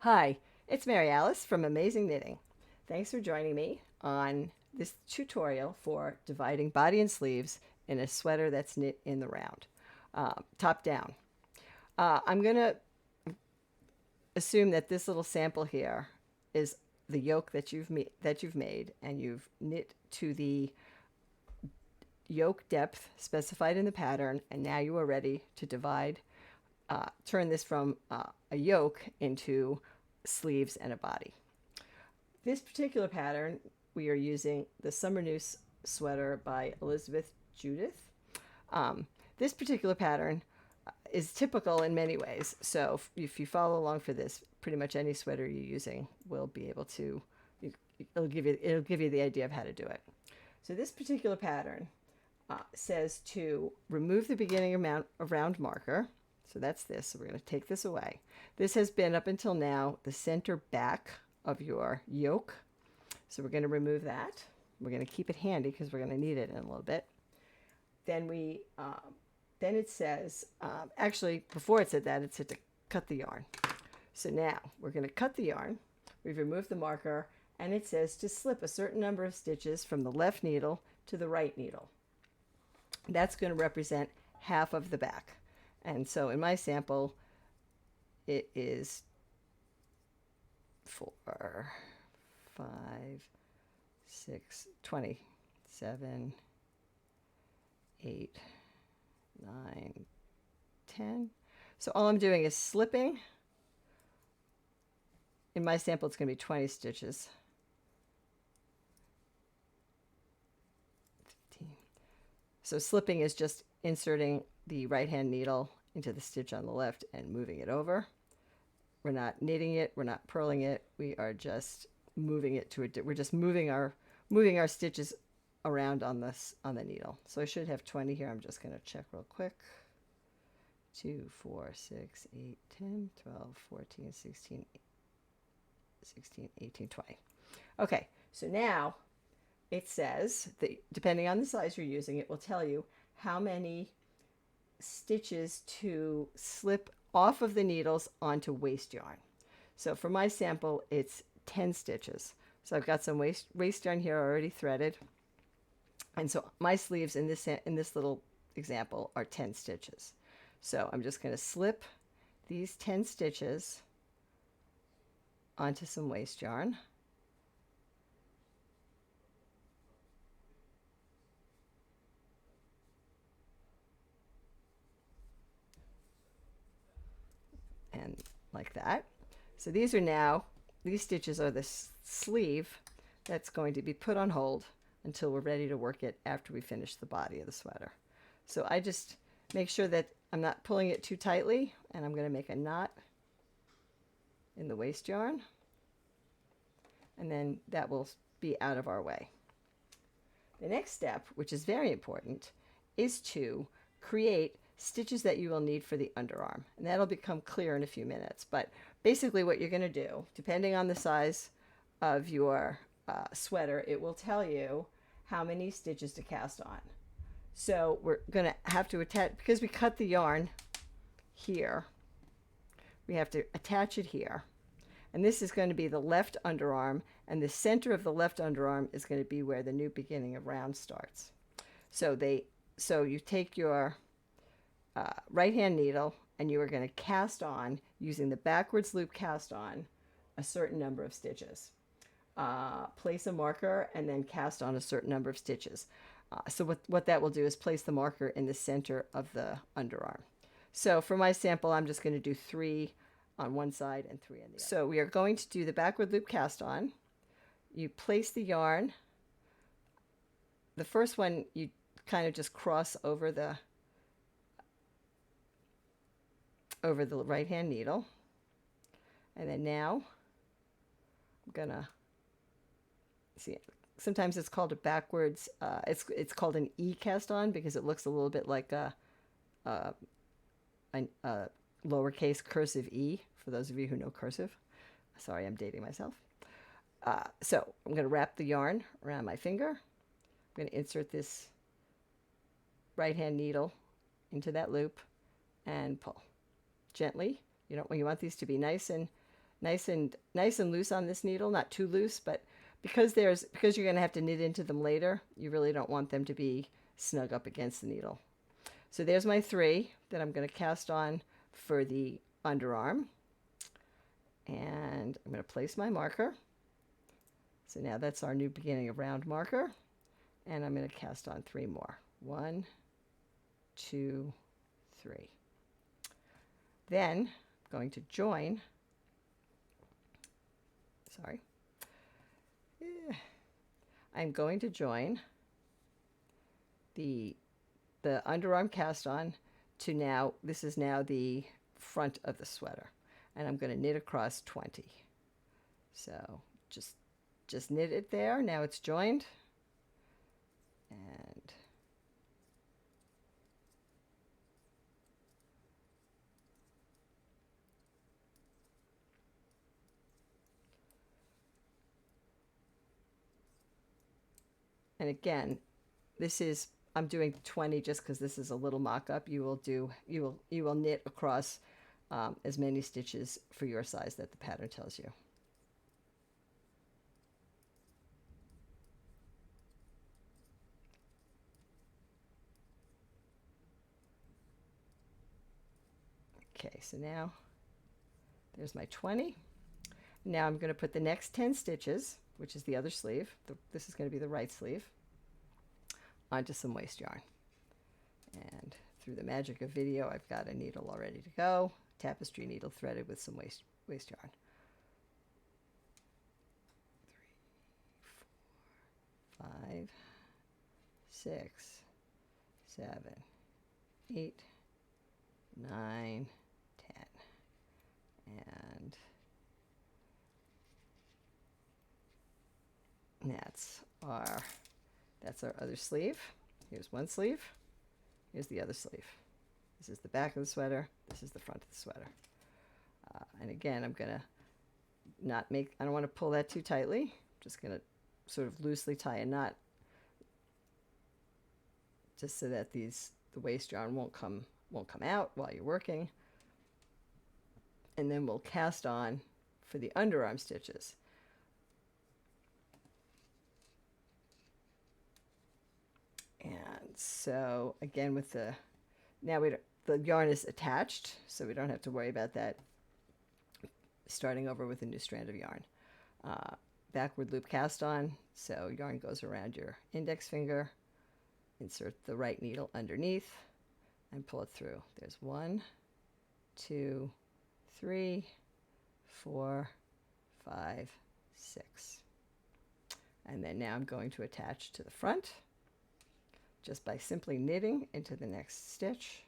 Hi, it's Mary Alice from Amazing Knitting. Thanks for joining me on this tutorial for dividing body and sleeves in a sweater that's knit in the round, top down. I'm going to assume that this little sample here is the yoke that you've made, and you've knit to the yoke depth specified in the pattern, and now you are ready to turn this from a yoke into sleeves and a body. This particular pattern, we are using the Summer Noose sweater by Elizabeth Judith. This particular pattern is typical in many ways. So if you follow along for this, pretty much any sweater you're using will be able to, it'll give you the idea of how to do it. So this particular pattern says to remove the beginning amount of round marker. So that's this. So we're going to take this away. This has been up until now the center back of your yoke. So we're going to remove that. We're going to keep it handy because we're going to need it in a little bit. Then then it says, actually before it said that, it said to cut the yarn. So now we're going to cut the yarn. We've removed the marker, and it says to slip a certain number of stitches from the left needle to the right needle. That's going to represent half of the back. And so in my sample, it is 4, 5, 6, 20, 7, 8, 9, 10. So all I'm doing is slipping. In my sample, it's going to be 20 stitches. 15. So slipping is just inserting the right hand needle into the stitch on the left and moving it over. We're not knitting it, we're not purling it, we are just moving it to we're just moving our stitches around on the needle. So I should have 20 here. I'm just going to check real quick. 2, 4, 6, 8, 10, 12, 14, 16, 18, 20. Okay, so now it says that depending on the size you're using, it will tell you how many stitches to slip off of the needles onto waste yarn. So for my sample, it's 10 stitches. So I've got some waste yarn here already threaded. And so my sleeves in this little example are 10 stitches. So I'm just going to slip these 10 stitches onto some waste yarn. And like that. So these stitches are the sleeve that's going to be put on hold until we're ready to work it after we finish the body of the sweater. So I just make sure that I'm not pulling it too tightly, and I'm going to make a knot in the waste yarn, and then that will be out of our way. The next step, which is very important, is to create stitches that you will need for the underarm, and that'll become clear in a few minutes. But basically what you're going to do, depending on the size of your sweater, it will tell you how many stitches to cast on. So we're going to have to attach, because we cut the yarn here, we have to attach it here. And this is going to be the left underarm, and the center of the left underarm is going to be where the new beginning of round starts. So you take your right hand needle, and you are going to cast on, using the backwards loop cast on, a certain number of stitches. Place a marker and then cast on a certain number of stitches. So what that will do is place the marker in the center of the underarm. So for my sample, I'm just going to do 3 on one side and 3 on the other. So we are going to do the backward loop cast on. You place the yarn. The first one you kind of just cross over the right hand needle, and then now I'm gonna see, sometimes it's called a backwards, it's called an E cast on, because it looks a little bit like a lowercase cursive E, for those of you who know cursive. Sorry, I'm dating myself. So I'm going to wrap the yarn around my finger. I'm going to insert this right hand needle into that loop and pull gently. You want these to be nice and nice and loose on this needle, not too loose, but because you're going to have to knit into them later, you really don't want them to be snug up against the needle. So there's my 3 that I'm going to cast on for the underarm. And I'm going to place my marker. So now that's our new beginning of round marker. And I'm going to cast on 3 more. 1, 2, 3. Then I'm going to join. Sorry. I'm going to join the underarm cast on to now, this is now the front of the sweater. And I'm going to knit across 20. So just knit it there. Now it's joined. And again, I'm doing 20 just because this is a little mock-up. You will knit across as many stitches for your size that the pattern tells you. Okay, so now there's my 20. Now I'm going to put the next 10 stitches, which is the other sleeve. This is going to be the right sleeve, onto some waste yarn. And through the magic of video, I've got a needle all ready to go. Tapestry needle threaded with some waste yarn. 3, 4, 5, 6, 7, 8, 9, 10. And that's our other sleeve. Here's one sleeve. Here's the other sleeve. This is the back of the sweater. This is the front of the sweater. And again, I'm gonna I don't want to pull that too tightly. I'm just gonna sort of loosely tie a knot, just so that the waste yarn won't come out while you're working. And then we'll cast on for the underarm stitches. And so again, with the yarn is attached, so we don't have to worry about that starting over with a new strand of yarn. Backward loop cast on, so yarn goes around your index finger. Insert the right needle underneath and pull it through. There's 1, 2, 3, 4, 5, 6. And then now I'm going to attach to the front just by simply knitting into the next stitch.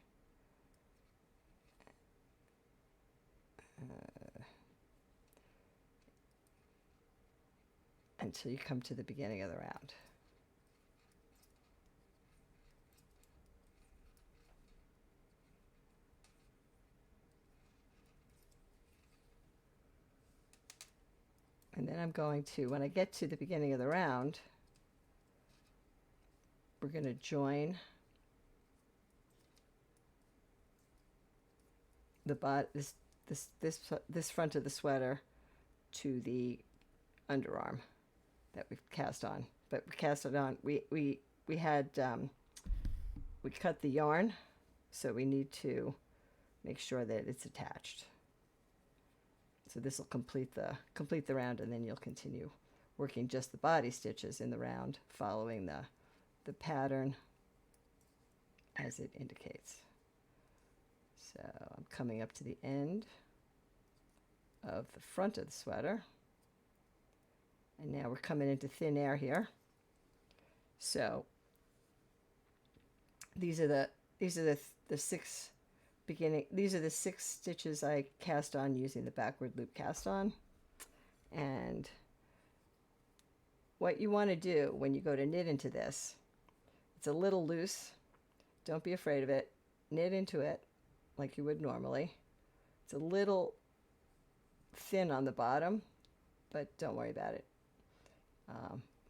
Until you come to the beginning of the round. And then I'm going to, when I get to the beginning of the round, we're going to join this front of the sweater to the underarm that we've cast on. But we cast it on. We cut the yarn, so we need to make sure that it's attached. So this will complete the round, and then you'll continue working just the body stitches in the round, following the pattern as it indicates. So I'm coming up to the end of the front of the sweater, and now we're coming into thin air here. So these are the 6 beginning. These are the 6 stitches I cast on using the backward loop cast on. And what you want to do when you go to knit into this, it's a little loose. Don't be afraid of it. Knit into it like you would normally. It's a little thin on the bottom, but don't worry about it.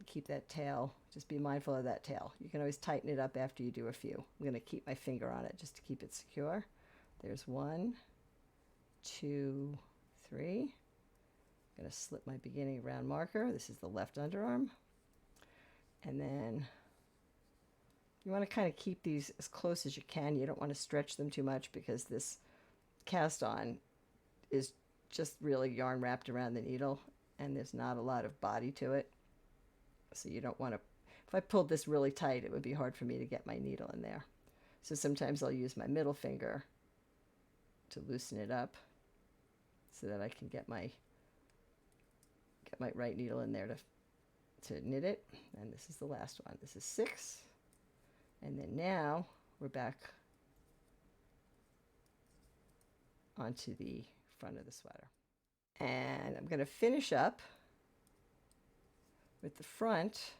Keep that tail, just be mindful of that tail. You can always tighten it up after you do a few. I'm going to keep my finger on it just to keep it secure. There's 1, 2, 3, going to slip my beginning round marker. This is the left underarm. And then you want to kind of keep these as close as you can. You don't want to stretch them too much because this cast on is just really yarn wrapped around the needle and there's not a lot of body to it. So you don't want to, if I pulled this really tight, it would be hard for me to get my needle in there. So sometimes I'll use my middle finger to loosen it up so that I can get my right needle in there to knit it. And this is the last one. This is 6. And then now we're back onto the front of the sweater. And I'm going to finish up with the front.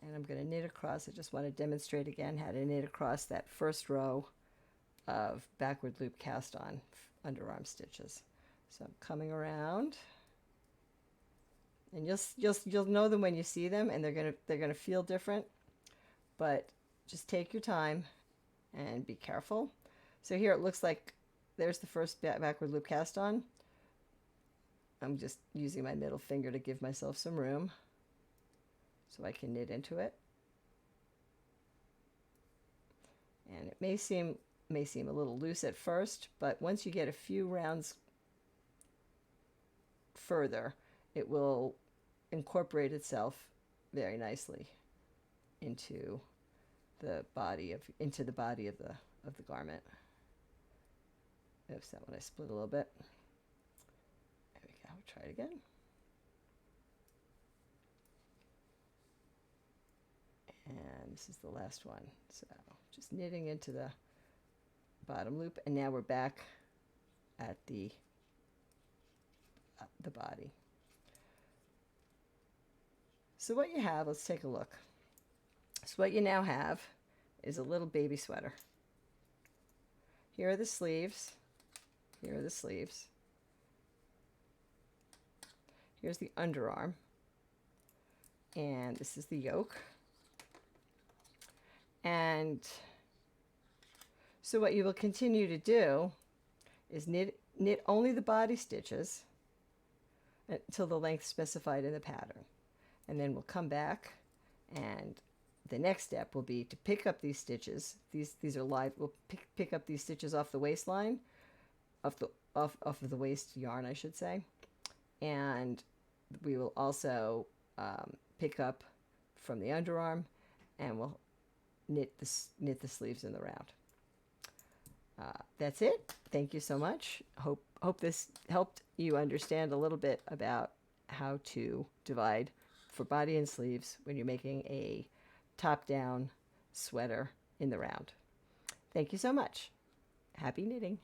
And I'm going to knit across. I just want to demonstrate again how to knit across that first row of backward loop cast on underarm stitches. So I'm coming around, and you'll know them when you see them, and they're gonna feel different, but just take your time and be careful. So here it looks like there's the first backward loop cast on. I'm just using my middle finger to give myself some room so I can knit into it. And it may seem a little loose at first, but once you get a few rounds further, it will incorporate itself very nicely into the body of the garment. Oops, that one I split a little bit. There we go. Try it again. And this is the last one. So just knitting into the bottom loop, and now we're back at the body. So what you have, let's take a look. So what you now have is a little baby sweater. Here are the sleeves. Here are the sleeves. Here's the underarm. And this is the yoke. And so what you will continue to do is knit only the body stitches until the length specified in the pattern. And then we'll come back, and the next step will be to pick up these stitches. These are live. We'll pick up these stitches off the waistline, off of the waist yarn, I should say. And we will also pick up from the underarm, and we'll knit the sleeves in the round. That's it. Thank you so much. Hope this helped you understand a little bit about how to divide for body and sleeves when you're making a top-down sweater in the round. Thank you so much. Happy knitting.